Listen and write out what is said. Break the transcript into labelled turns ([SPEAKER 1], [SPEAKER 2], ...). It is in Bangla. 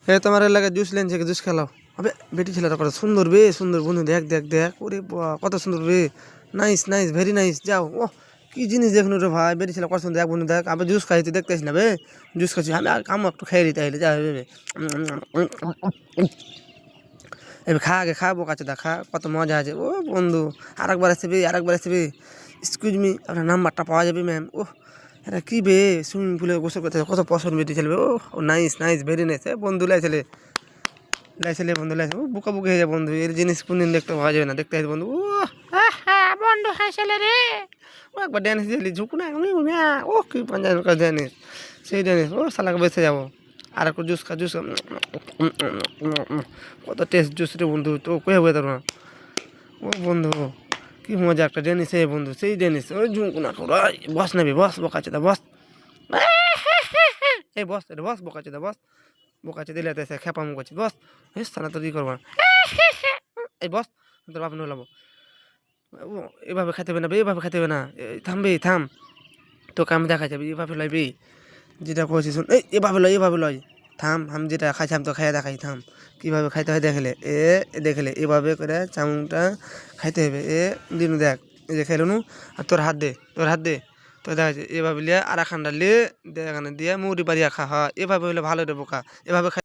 [SPEAKER 1] হে তোমার এলাকা জুস লেনছে জুস খেলাও। আবে বেটি ছেলেটা কত সুন্দর বে, সুন্দর বন্ধু, দেখ দেখ দেখ, ওরে বাহ, কত সুন্দর বে। নাইস নাইস, ভেরি নাইস, যাও। ও কি জিনিস দেখুন রে ভাই, বেটি ছেলে কত সুন্দর, দেখ বন্ধু দেখ। আবার জুস খাইতে দেখতেছি না বে, জুস খাচ্ছি আমি, আর কাম একটু খেয়ে দিতে হইলে যা হবে। এবার খা আগে, খা বোকা চোদা খা, কত মজা আছে। ও বন্ধু, আরেকবার আসবে, আরেকবার আসবে। এক্সকিউজ মি, আপনার নাম্বারটা পাওয়া যাবে ম্যাম? ও এটা কি বে, সুইমিং পুলে গোসল করতে কত পছন্দ বেটি ছেলে। ও নাইস নাইস, ভেরি নাইস। বন্ধু লাইছিলে, লাইছিলে বন্ধু লাইছে। ও বুকা বুকি হয়ে যায় বন্ধু, এর জিনিস কোনদিন দেখতে পাওয়া যাবে না, দেখতে হয় বন্ধু। ও বন্ধু হাসলে রে। ও একবার ড্যানিস দিলি ঝুঁকু না, ও কি পাঞ্জাবের কাছে ড্যানিস, সেই ড্যানিস। ও শালাকে বেঁচে যাবো। আর একটু জুস খা, জুস খা। কত টেস্ট জুস রে বন্ধু, তো কয়ে হবে তোর না। ও বন্ধু কি মজা একটা ডেনিস, এই বন্ধু সেই ডেনিস। ওই ঝুঁকু না তোর, বস নেবি, বস বোকাচোদা বস। এই বস, এটা বস বোকাচোদা বস। বোকাচোদা দিলে তো খেপামো করছিস, বস। হেস সালা তোর ই করবা। এই বস, তোর বাপ নলাবো। ও এভাবে খাইতে হবে না বে, এভাবে খাইতে হবে না। থামবে থাম, তোকে আমি দেখা যাবে, এভাবে লইবি যেটা করছিস। এই এভাবে লয়, এভাবে লয়। থাম, আমি যেটা খাইছি আমি তো খাইয়া দেখাই, থাম। কীভাবে খাইতে হয় দেখলে, দেখলে এভাবে করে চামচটা খাইতে হবে। দিনু দেখ, এই যে খেলুন। আর তোর হাত দে, তোর হাত দে। তো দেখা যাচ্ছে এভাবে লিয়া আর খান্ডা লিয়ে দিয়ে মুড়ি পারিয়া খা। হা এভাবে হলে ভালো রে বোকা, এভাবে খাই।